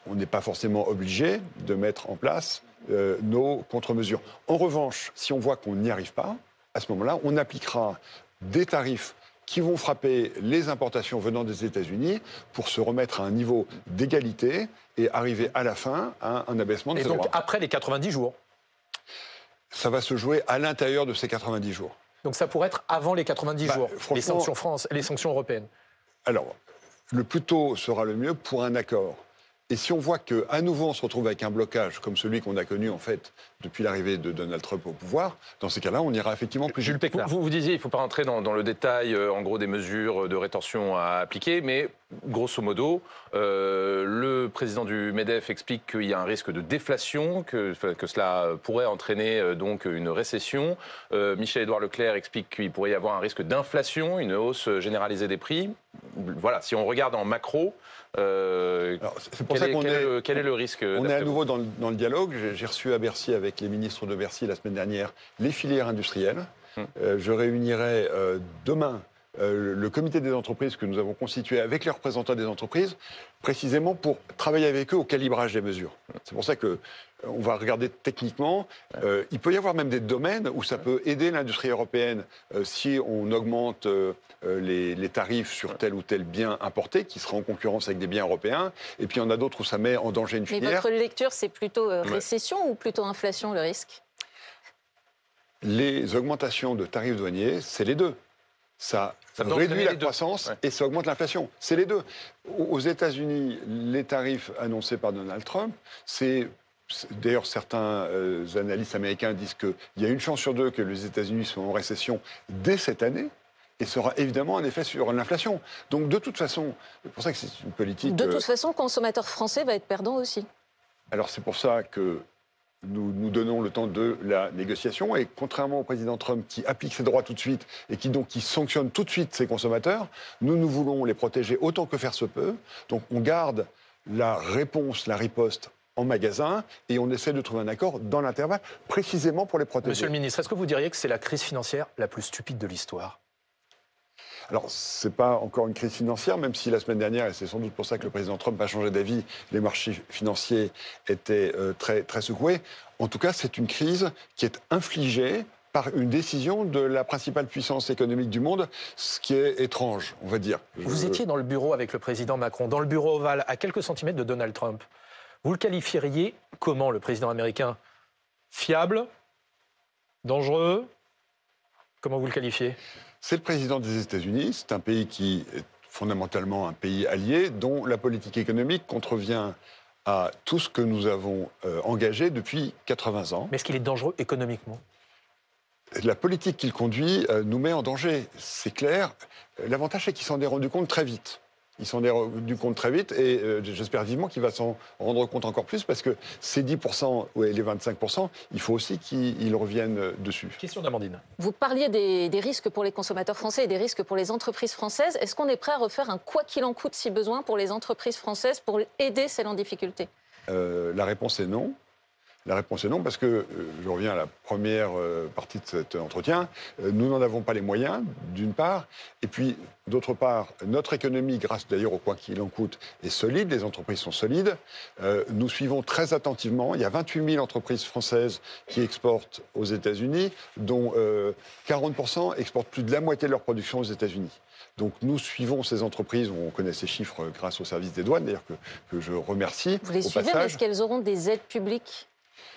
Speaker 4: on n'est pas forcément obligé de mettre en place nos contre-mesures. En revanche, si on voit qu'on n'y arrive pas, à ce moment-là, on appliquera des tarifs qui vont frapper les importations venant des États-Unis pour se remettre à un niveau d'égalité et arriver à la fin à un abaissement de ces droits.
Speaker 2: Et donc après les 90 jours.
Speaker 4: Ça va se jouer à l'intérieur de ces 90 jours.
Speaker 2: Donc ça pourrait être avant les 90 jours, les sanctions les sanctions européennes.
Speaker 4: Alors, le plus tôt sera le mieux pour un accord. Et si on voit qu'à nouveau on se retrouve avec un blocage comme celui qu'on a connu en fait depuis l'arrivée de Donald Trump au pouvoir, dans ces cas-là, on ira effectivement plus
Speaker 2: Jules Pécnard.
Speaker 3: Vous disiez, il ne faut pas rentrer dans le détail, en gros, des mesures de rétorsion à appliquer, mais grosso modo, le président du MEDEF explique qu'il y a un risque de déflation, que cela pourrait entraîner donc une récession. Michel-Édouard Leclerc explique qu'il pourrait y avoir un risque d'inflation, une hausse généralisée des prix. Voilà, si on regarde en macro, quel est le risque?
Speaker 4: On est à nouveau dans le dialogue. J'ai reçu à Bercy, avec les ministres de Bercy la semaine dernière, les filières industrielles. Je réunirai demain le comité des entreprises que nous avons constitué avec les représentants des entreprises, précisément pour travailler avec eux au calibrage des mesures. C'est pour ça qu'on va regarder techniquement. Il peut y avoir même des domaines où ça peut aider l'industrie européenne si on augmente les tarifs sur tel ou tel bien importé qui sera en concurrence avec des biens européens. Et puis il y en a d'autres où ça met en danger une filière.
Speaker 5: Mais votre lecture, c'est plutôt récession ou plutôt inflation, le risque?
Speaker 4: Les augmentations de tarifs douaniers, c'est les deux. Ça réduit la croissance et ça augmente l'inflation. C'est les deux. Aux États-Unis, les tarifs annoncés par Donald Trump, d'ailleurs, certains analystes américains disent qu'il y a une chance sur deux que les États-Unis soient en récession dès cette année. Et ça aura évidemment un effet sur l'inflation. Donc, de toute façon, c'est pour ça que c'est une politique...
Speaker 5: De toute façon, le consommateur français va être perdant aussi.
Speaker 4: Alors, c'est pour ça que nous donnons le temps de la négociation. Et contrairement au président Trump qui applique ses droits tout de suite et qui sanctionne tout de suite ses consommateurs, nous voulons les protéger autant que faire se peut. Donc, on garde la réponse, la riposte en magasin et on essaie de trouver un accord dans l'intervalle, précisément pour les protéger.
Speaker 2: Monsieur le ministre, est-ce que vous diriez que c'est la crise financière la plus stupide de l'histoire ?
Speaker 4: Alors, ce n'est pas encore une crise financière, même si la semaine dernière, et c'est sans doute pour ça que le président Trump a changé d'avis, les marchés financiers étaient très, très secoués. En tout cas, c'est une crise qui est infligée par une décision de la principale puissance économique du monde, ce qui est étrange, on va dire.
Speaker 2: Vous étiez dans le bureau avec le président Macron, dans le bureau ovale, à quelques centimètres de Donald Trump. Vous le qualifieriez comment, le président américain? Fiable? Dangereux? Comment vous le qualifiez?
Speaker 4: C'est le président des États-Unis, c'est un pays qui est fondamentalement un pays allié, dont la politique économique contrevient à tout ce que nous avons engagé depuis 80 ans.
Speaker 2: Mais est-ce qu'il est dangereux économiquement?
Speaker 4: La politique qu'il conduit nous met en danger, c'est clair. L'avantage, c'est qu'il s'en est rendu compte très vite. Il s'en est rendu compte très vite et j'espère vivement qu'il va s'en rendre compte encore plus parce que ces 10% et les 25%, il faut aussi qu'ils reviennent dessus.
Speaker 2: Question d'Amandine.
Speaker 5: Vous parliez des risques pour les consommateurs français et des risques pour les entreprises françaises. Est-ce qu'on est prêt à refaire un quoi qu'il en coûte si besoin pour les entreprises françaises pour aider celles en difficulté?
Speaker 4: La réponse est non. La réponse est non, parce que, je reviens à la première partie de cet entretien, nous n'en avons pas les moyens, d'une part, et puis, d'autre part, notre économie, grâce d'ailleurs au quoi qu'il en coûte, est solide, les entreprises sont solides. Nous suivons très attentivement, il y a 28 000 entreprises françaises qui exportent aux États-Unis, dont 40% exportent plus de la moitié de leur production aux États-Unis. Donc nous suivons ces entreprises, on connaît ces chiffres grâce au service des douanes, d'ailleurs que je remercie.
Speaker 5: Vous les suivez, mais est-ce qu'elles auront des aides publiques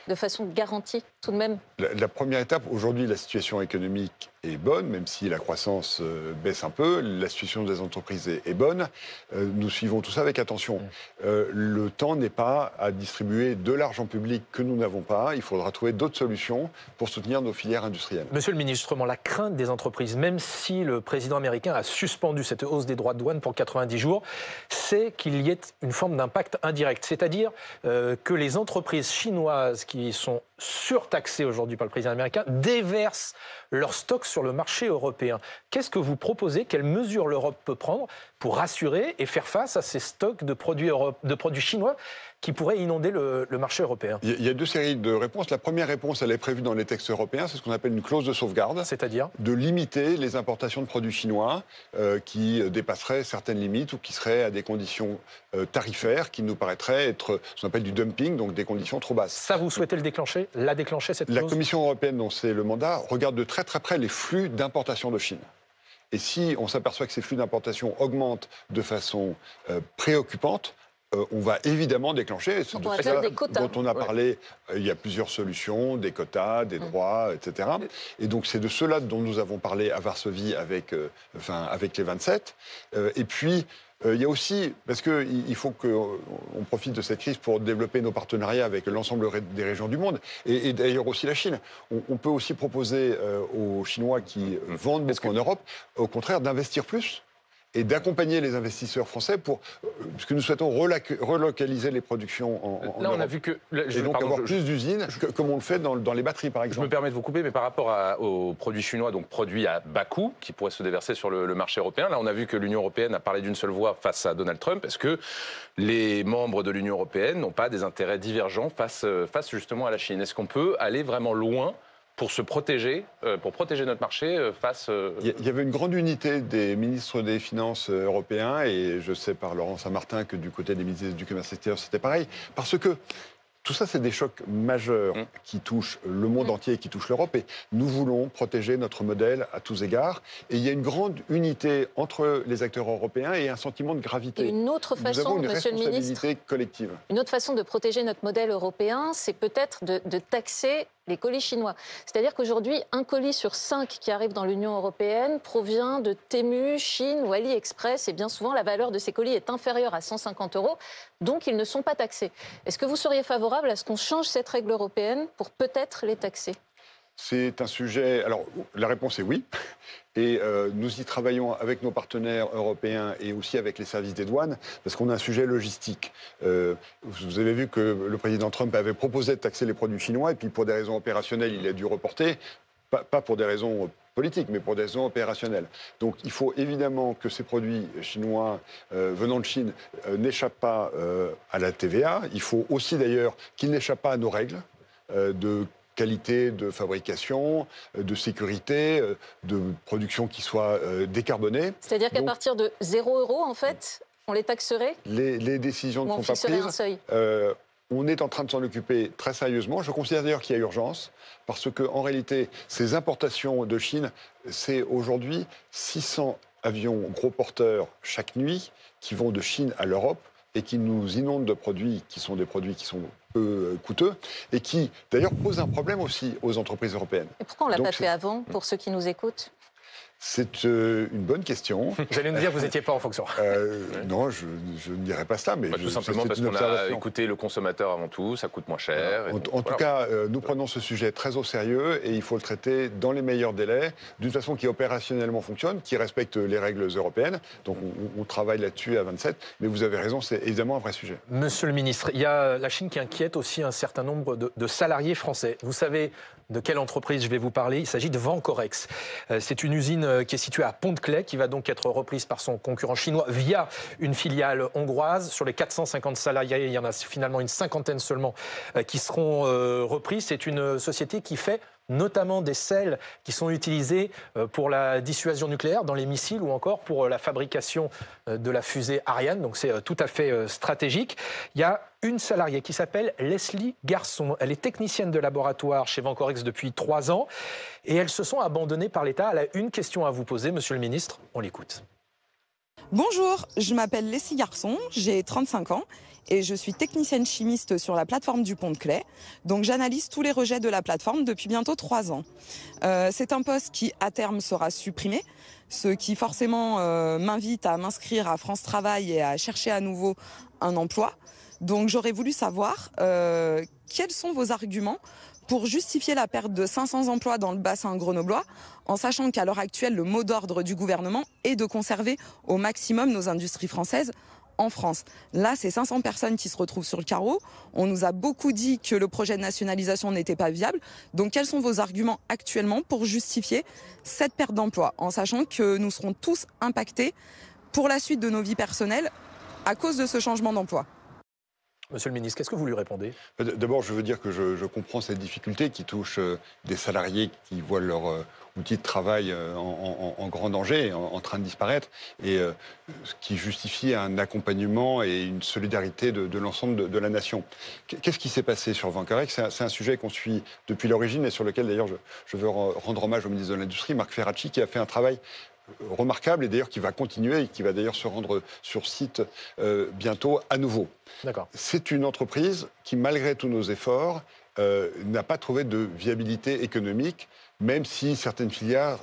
Speaker 5: de façon garantie, tout de même?
Speaker 4: La première étape, aujourd'hui, la situation économique est bonne, même si la croissance baisse un peu. La situation des entreprises est bonne. Nous suivons tout ça avec attention. Le temps n'est pas à distribuer de l'argent public que nous n'avons pas. Il faudra trouver d'autres solutions pour soutenir nos filières industrielles.
Speaker 2: Monsieur le ministre, justement, la crainte des entreprises, même si le président américain a suspendu cette hausse des droits de douane pour 90 jours, c'est qu'il y ait une forme d'impact indirect. C'est-à-dire que les entreprises chinoises qui sont surtaxées aujourd'hui par le président américain déversent leurs stocks sur le marché européen. Qu'est-ce que vous proposez? Quelles mesures l'Europe peut prendre pour rassurer et faire face à ces stocks de produits chinois qui pourraient inonder le marché européen?
Speaker 4: Il y a deux séries de réponses. La première réponse, elle est prévue dans les textes européens, c'est ce qu'on appelle une clause de sauvegarde.
Speaker 2: C'est-à-dire?
Speaker 4: De limiter les importations de produits chinois qui dépasseraient certaines limites ou qui seraient à des conditions tarifaires qui nous paraîtraient être ce qu'on appelle du dumping, donc des conditions trop basses.
Speaker 2: Ça, vous souhaitez la déclencher, cette clause?
Speaker 4: La Commission européenne, dont c'est le mandat, regarde de très très près les flux d'importation de Chine. Et si on s'aperçoit que ces flux d'importation augmentent de façon préoccupante, on va évidemment déclencher. C'est de ça dont on a parlé. Il y a plusieurs solutions, des quotas, des droits, etc. Et donc c'est de cela dont nous avons parlé à Varsovie avec les 27. Et puis il y a aussi, parce qu'il faut qu'on profite de cette crise pour développer nos partenariats avec l'ensemble des régions du monde, et d'ailleurs aussi la Chine. On peut aussi proposer aux Chinois qui vendent beaucoup en Europe, au contraire, d'investir plus et d'accompagner les investisseurs français parce que nous souhaitons relocaliser les productions en
Speaker 3: là,
Speaker 4: Europe.
Speaker 3: On a vu que...
Speaker 4: Et donc avoir plus d'usines, comme on le fait dans les batteries, par exemple.
Speaker 3: Je me permets de vous couper, mais par rapport aux produits chinois, donc produits à bas coût, qui pourraient se déverser sur le marché européen, là, on a vu que l'Union européenne a parlé d'une seule voix face à Donald Trump. Est-ce que les membres de l'Union européenne n'ont pas des intérêts divergents face justement à la Chine? Est-ce qu'on peut aller vraiment loin pour se protéger, pour protéger notre marché face...
Speaker 4: Il y avait une grande unité des ministres des Finances européens, et je sais par Laurent Saint-Martin que du côté des ministres du Commerce extérieur, c'était pareil, parce que tout ça, c'est des chocs majeurs qui touchent le monde entier, qui touchent l'Europe, et nous voulons protéger notre modèle à tous égards. Et il y a une grande unité entre les acteurs européens et un sentiment de gravité.
Speaker 5: Et une autre façon, Monsieur le Ministre,
Speaker 4: collective.
Speaker 5: Une autre façon de protéger notre modèle européen, c'est peut-être de taxer les colis chinois. C'est-à-dire qu'aujourd'hui, un colis sur 5 qui arrive dans l'Union européenne provient de Temu, Chine ou AliExpress, et bien souvent la valeur de ces colis est inférieure à 150 €, donc ils ne sont pas taxés. Est-ce que vous seriez favorable à ce qu'on change cette règle européenne pour peut-être les taxer?
Speaker 4: C'est un sujet... Alors, la réponse est oui. Et nous y travaillons avec nos partenaires européens et aussi avec les services des douanes, parce qu'on a un sujet logistique. Vous avez vu que le président Trump avait proposé de taxer les produits chinois, et puis pour des raisons opérationnelles, il a dû reporter. Pas pour des raisons politiques, mais pour des raisons opérationnelles. Donc il faut évidemment que ces produits chinois venant de Chine n'échappent pas à la TVA. Il faut aussi d'ailleurs qu'ils n'échappent pas à nos règles de qualité de fabrication, de sécurité, de production qui soit décarbonée.
Speaker 5: C'est-à-dire qu'à partir de 0 €, en fait, on les taxerait?
Speaker 4: Les décisions ne sont pas prises.
Speaker 5: Un seuil.
Speaker 4: On est en train de s'en occuper très sérieusement. Je considère d'ailleurs qu'il y a urgence, parce qu'en réalité, ces importations de Chine, c'est aujourd'hui 600 avions gros porteurs chaque nuit qui vont de Chine à l'Europe et qui nous inondent de produits qui sont peu coûteux et qui, d'ailleurs, posent un problème aussi aux entreprises européennes.
Speaker 5: Et pourquoi on ne l'a pas fait avant, pour ceux qui nous écoutent?
Speaker 4: C'est une bonne question.
Speaker 2: J'allais nous dire que vous n'étiez pas en fonction.
Speaker 4: Non, je ne dirais pas cela. Mais
Speaker 3: tout simplement parce qu'on a écouté le consommateur avant tout, ça coûte moins cher.
Speaker 4: En tout cas, nous prenons ce sujet très au sérieux et il faut le traiter dans les meilleurs délais, d'une façon qui opérationnellement fonctionne, qui respecte les règles européennes. Donc on travaille là-dessus à 27. Mais vous avez raison, c'est évidemment un vrai sujet.
Speaker 2: Monsieur le ministre, il y a la Chine qui inquiète aussi un certain nombre de salariés français. Vous savez de quelle entreprise je vais vous parler? Il s'agit de Vancorex. C'est une usine qui est située à Pont-de-Claix, qui va donc être reprise par son concurrent chinois via une filiale hongroise. Sur les 450 salariés, il y en a finalement une cinquantaine seulement qui seront repris. C'est une société qui fait notamment des sels qui sont utilisés pour la dissuasion nucléaire dans les missiles ou encore pour la fabrication de la fusée Ariane. Donc c'est tout à fait stratégique. Il y a une salariée qui s'appelle Leslie Garçon. Elle est technicienne de laboratoire chez Vancorex depuis 3 ans et elles se sont abandonnées par l'État. Elle a une question à vous poser, Monsieur le Ministre. On l'écoute.
Speaker 6: Bonjour, je m'appelle Leslie Garçon, j'ai 35 ans et je suis technicienne chimiste sur la plateforme du Pont-de-Claix. Donc j'analyse tous les rejets de la plateforme depuis bientôt 3 ans. C'est un poste qui à terme sera supprimé, ce qui forcément m'invite à m'inscrire à France Travail et à chercher à nouveau un emploi. Donc j'aurais voulu savoir quels sont vos arguments pour justifier la perte de 500 emplois dans le bassin grenoblois, en sachant qu'à l'heure actuelle, le mot d'ordre du gouvernement est de conserver au maximum nos industries françaises en France. Là, c'est 500 personnes qui se retrouvent sur le carreau. On nous a beaucoup dit que le projet de nationalisation n'était pas viable. Donc, quels sont vos arguments actuellement pour justifier cette perte d'emploi, en sachant que nous serons tous impactés pour la suite de nos vies personnelles à cause de ce changement d'emploi?
Speaker 2: Monsieur le ministre, qu'est-ce que vous lui répondez?
Speaker 4: D'abord, je veux dire que je comprends cette difficulté qui touche des salariés qui voient leur outil de travail en grand danger, en train de disparaître, et ce qui justifie un accompagnement et une solidarité de l'ensemble de la nation. Qu'est-ce qui s'est passé sur Vancarec? C'est un sujet qu'on suit depuis l'origine et sur lequel, d'ailleurs, je veux rendre hommage au ministre de l'Industrie, Marc Ferracci, qui a fait un travail remarquable et d'ailleurs qui va continuer et qui va d'ailleurs se rendre sur site bientôt à nouveau.
Speaker 2: D'accord.
Speaker 4: C'est une entreprise qui, malgré tous nos efforts, n'a pas trouvé de viabilité économique, même si certaines filières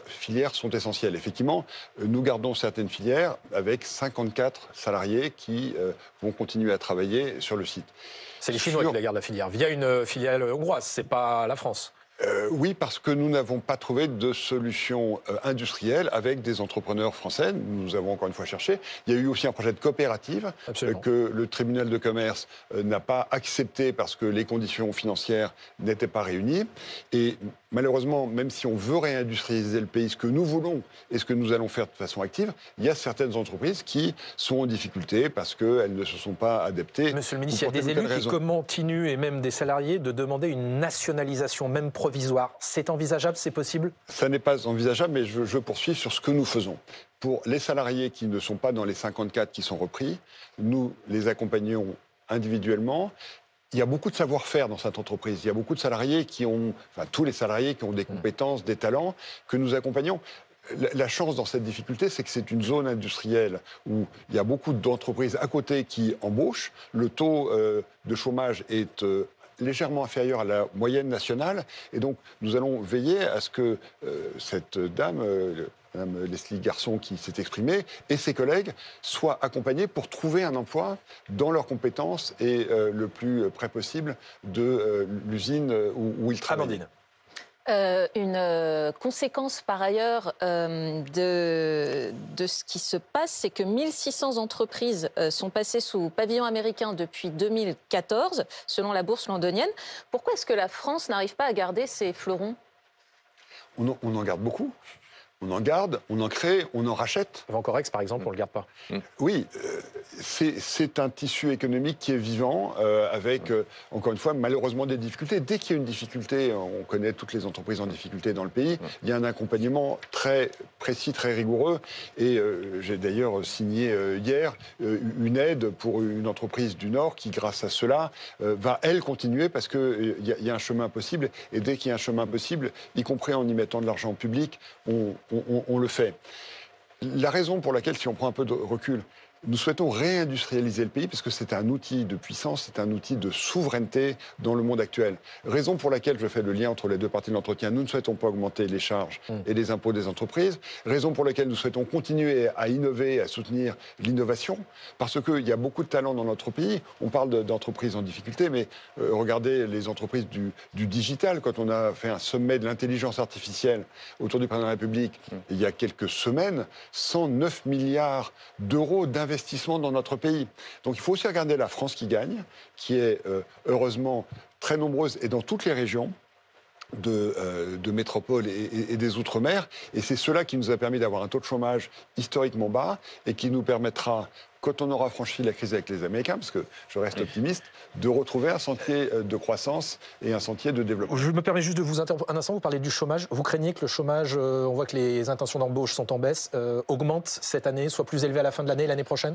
Speaker 4: sont essentielles. Effectivement, nous gardons certaines filières avec 54 salariés qui vont continuer à travailler sur le site.
Speaker 2: C'est les Chinois qui la gardent, la filière, via une filiale hongroise, c'est pas la France.
Speaker 4: Oui, parce que nous n'avons pas trouvé de solution industrielle avec des entrepreneurs français. Nous avons encore une fois cherché. Il y a eu aussi un projet de coopérative que le tribunal de commerce n'a pas accepté parce que les conditions financières n'étaient pas réunies. Et malheureusement, même si on veut réindustrialiser le pays, ce que nous voulons et ce que nous allons faire de façon active, il y a certaines entreprises qui sont en difficulté parce qu'elles ne se sont pas adaptées.
Speaker 2: Monsieur le ministre, il y a des élus qui continuent, et même des salariés, de demander une nationalisation, même provisoire. C'est envisageable, c'est possible?
Speaker 4: Ça n'est pas envisageable, mais je poursuis sur ce que nous faisons. Pour les salariés qui ne sont pas dans les 54 qui sont repris, nous les accompagnons individuellement. Il y a beaucoup de savoir-faire dans cette entreprise. Il y a beaucoup de salariés tous les salariés qui ont des compétences, des talents, que nous accompagnons. La chance dans cette difficulté, c'est que c'est une zone industrielle où il y a beaucoup d'entreprises à côté qui embauchent. Le taux de chômage est légèrement inférieure à la moyenne nationale. Et donc, nous allons veiller à ce que cette dame, Mme Leslie Garçon, qui s'est exprimée, et ses collègues soient accompagnés pour trouver un emploi dans leurs compétences et le plus près possible de l'usine où ils travaillent.
Speaker 2: Amandine.
Speaker 5: Une conséquence par ailleurs de ce qui se passe, c'est que 1600 entreprises sont passées sous pavillon américain depuis 2014, selon la bourse londonienne. Pourquoi est-ce que la France n'arrive pas à garder ces fleurons?
Speaker 4: On en garde beaucoup. On en garde, on en crée, on en rachète.
Speaker 2: Vancorex, par exemple, on ne le garde pas.
Speaker 4: Oui, c'est un tissu économique qui est vivant, avec, encore une fois, malheureusement des difficultés. Dès qu'il y a une difficulté, on connaît toutes les entreprises en difficulté dans le pays, il y a un accompagnement très précis, très rigoureux. Et j'ai d'ailleurs signé hier une aide pour une entreprise du Nord qui, grâce à cela, va, elle, continuer parce qu'il y a un chemin possible. Et dès qu'il y a un chemin possible, y compris en y mettant de l'argent public, on le fait. La raison pour laquelle, si on prend un peu de recul, nous souhaitons réindustrialiser le pays parce que c'est un outil de puissance, c'est un outil de souveraineté dans le monde actuel. Raison pour laquelle je fais le lien entre les deux parties de l'entretien. Nous ne souhaitons pas augmenter les charges et les impôts des entreprises. Raison pour laquelle nous souhaitons continuer à innover, à soutenir l'innovation, parce qu'il y a beaucoup de talents dans notre pays. On parle d'entreprises en difficulté, mais regardez les entreprises du digital. Quand on a fait un sommet de l'intelligence artificielle autour du président de la République, il y a quelques semaines, 109 milliards d'euros d'investissement dans notre pays. Donc il faut aussi regarder la France qui gagne, qui est heureusement très nombreuse et dans toutes les régions de métropole et des Outre-mer. Et c'est cela qui nous a permis d'avoir un taux de chômage historiquement bas et qui nous permettra, quand on aura franchi la crise avec les Américains, parce que je reste optimiste, de retrouver un sentier de croissance et un sentier de développement.
Speaker 2: Je me permets juste de vous interrompre un instant, vous parlez du chômage. Vous craignez que le chômage, on voit que les intentions d'embauche sont en baisse, augmente cette année, soit plus élevé à la fin de l'année prochaine?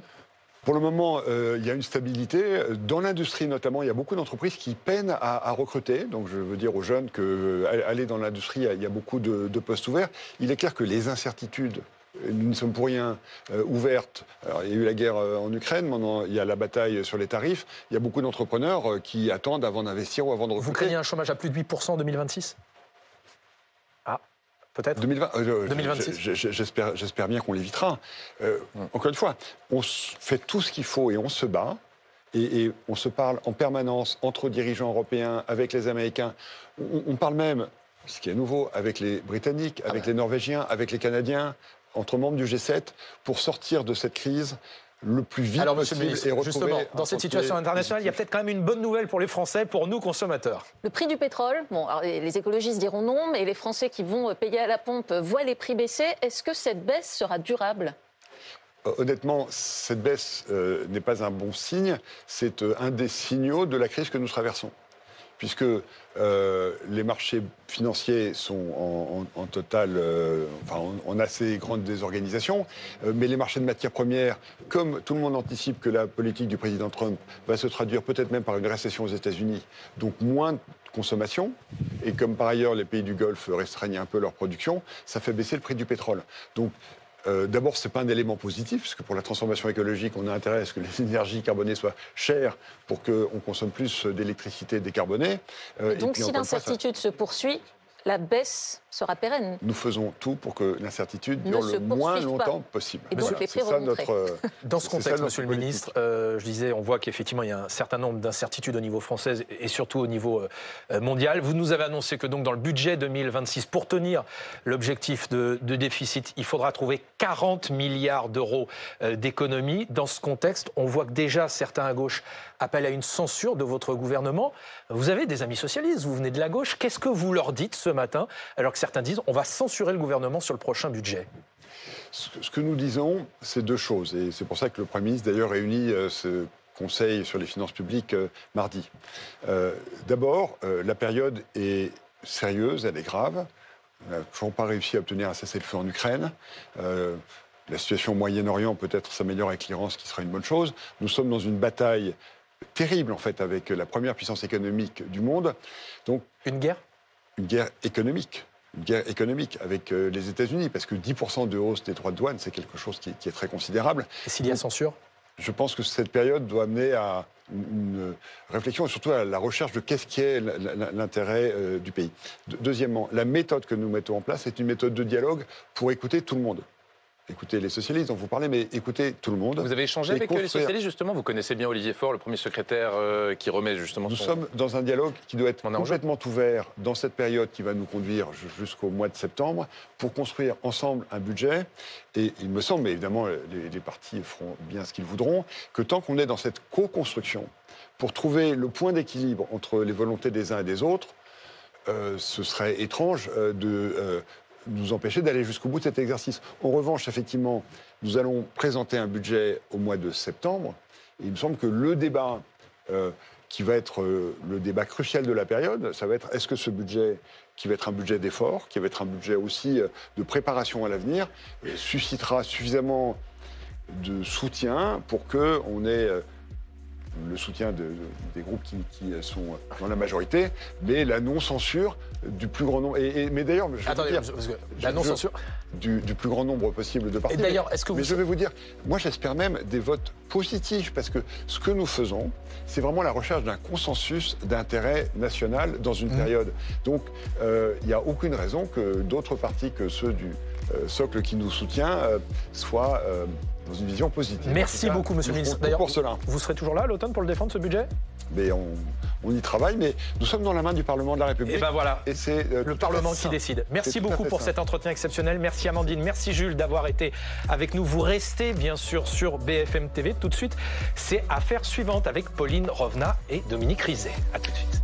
Speaker 4: Pour le moment, il y a une stabilité. Dans l'industrie notamment, il y a beaucoup d'entreprises qui peinent à recruter. Donc je veux dire aux jeunes qu'aller dans l'industrie, il y a beaucoup de postes ouverts. Il est clair que les incertitudes, nous ne sommes pour rien ouvertes. Alors, il y a eu la guerre en Ukraine, maintenant il y a la bataille sur les tarifs. Il y a beaucoup d'entrepreneurs qui attendent avant d'investir ou avant de recruter.
Speaker 2: Vous craignez un chômage à plus de 8% en 2026 ? Peut-être
Speaker 4: 2026. J'espère bien qu'on l'évitera. Encore une fois, on fait tout ce qu'il faut et on se bat. Et on se parle en permanence entre dirigeants européens, avec les Américains. On parle même, ce qui est nouveau, avec les Britanniques, avec les Norvégiens, avec les Canadiens, entre membres du G7, pour sortir de cette crise le plus vite
Speaker 2: Alors, Monsieur le
Speaker 4: possible
Speaker 2: ministre,
Speaker 4: et
Speaker 2: justement,
Speaker 4: retrouver
Speaker 2: dans
Speaker 4: un
Speaker 2: cette situation
Speaker 4: sentier
Speaker 2: internationale, il y a
Speaker 4: positif.
Speaker 2: peut-être quand même une bonne nouvelle pour les Français, pour nous consommateurs.
Speaker 5: Le prix du pétrole, bon, alors les écologistes diront non, mais les Français qui vont payer à la pompe voient les prix baisser. Est-ce que cette baisse sera durable ?
Speaker 4: Honnêtement, cette baisse n'est pas un bon signe. C'est un des signaux de la crise que nous traversons. Puisque les marchés financiers sont en totale, en assez grande désorganisation, mais les marchés de matières premières, comme tout le monde anticipe que la politique du président Trump va se traduire peut-être même par une récession aux États-Unis, donc moins de consommation, et comme par ailleurs les pays du Golfe restreignent un peu leur production, ça fait baisser le prix du pétrole. Donc d'abord, ce n'est pas un élément positif, parce que pour la transformation écologique, on a intérêt à ce que les énergies carbonées soient chères pour qu'on consomme plus d'électricité décarbonée.
Speaker 5: Donc, si l'incertitude se poursuit, la baisse sera pérenne.
Speaker 4: Nous faisons tout pour que l'incertitude dure le moins longtemps possible.
Speaker 5: Et donc, les prix remonteraient.
Speaker 2: Dans ce contexte, Monsieur le Ministre, je disais, on voit qu'effectivement, il y a un certain nombre d'incertitudes au niveau français et surtout au niveau mondial. Vous nous avez annoncé que donc dans le budget 2026, pour tenir l'objectif de déficit, il faudra trouver 40 milliards d'euros d'économies. Dans ce contexte, on voit que déjà certains à gauche appellent à une censure de votre gouvernement. Vous avez des amis socialistes, vous venez de la gauche. Qu'est-ce que vous leur dites ce matin, alors que certains disent on va censurer le gouvernement sur le prochain budget?
Speaker 4: Ce que nous disons, c'est deux choses. Et c'est pour ça que le Premier ministre, d'ailleurs, réunit ce Conseil sur les finances publiques mardi. D'abord, la période est sérieuse, elle est grave. On n'a toujours pas réussi à obtenir un cessez-le-feu en Ukraine. La situation au Moyen-Orient peut-être s'améliore avec l'Iran, ce qui sera une bonne chose. Nous sommes dans une bataille terrible, en fait, avec la première puissance économique du monde. Donc,
Speaker 2: une guerre
Speaker 4: économique. Une guerre économique avec les États-Unis, parce que 10% de hausse des droits de douane, c'est quelque chose qui est très considérable.
Speaker 2: Et s'il y a censure ?
Speaker 4: Je pense que cette période doit amener à une réflexion et surtout à la recherche de qu'est-ce qui est l'intérêt du pays. Deuxièmement, la méthode que nous mettons en place est une méthode de dialogue pour écouter tout le monde. Écoutez les socialistes dont vous parlez, mais écoutez tout le monde.
Speaker 3: Vous avez échangé avec les socialistes, justement. Vous connaissez bien Olivier Faure, le premier secrétaire qui remet justement
Speaker 4: Nous sommes dans un dialogue qui doit être complètement ouvert dans cette période qui va nous conduire jusqu'au mois de septembre pour construire ensemble un budget. Et il me semble, mais évidemment les partis feront bien ce qu'ils voudront, que tant qu'on est dans cette co-construction, pour trouver le point d'équilibre entre les volontés des uns et des autres, ce serait étrange de nous empêcher d'aller jusqu'au bout de cet exercice. En revanche, effectivement, nous allons présenter un budget au mois de septembre. Et il me semble que le débat qui va être le débat crucial de la période, ça va être est-ce que ce budget, qui va être un budget d'effort, qui va être un budget aussi de préparation à l'avenir, suscitera suffisamment de soutien pour qu'on ait le soutien des groupes qui sont dans la majorité, mais la non-censure du plus grand nombre. Mais d'ailleurs,
Speaker 2: la non-censure
Speaker 4: du plus grand nombre possible de partis.
Speaker 2: Et d'ailleurs, est-ce que
Speaker 4: je vais vous dire, moi j'espère même des votes positifs, parce que ce que nous faisons, c'est vraiment la recherche d'un consensus d'intérêt national dans une période. Donc, il n'y a aucune raison que d'autres partis que ceux du socle qui nous soutient soient dans une vision positive.
Speaker 2: Merci beaucoup, Monsieur le Ministre. D'ailleurs, vous serez toujours là à l'automne pour le défendre, ce budget ?
Speaker 4: Mais on y travaille, mais nous sommes dans la main du Parlement de la République.
Speaker 2: Et ben voilà,
Speaker 4: et c'est
Speaker 2: le Parlement qui décide. Merci beaucoup pour cet entretien exceptionnel. Merci Amandine, merci Jules d'avoir été avec nous. Vous restez bien sûr sur BFM TV. Tout de suite, c'est Affaires suivantes avec Pauline Rovna et Dominique Rizet. À tout de suite.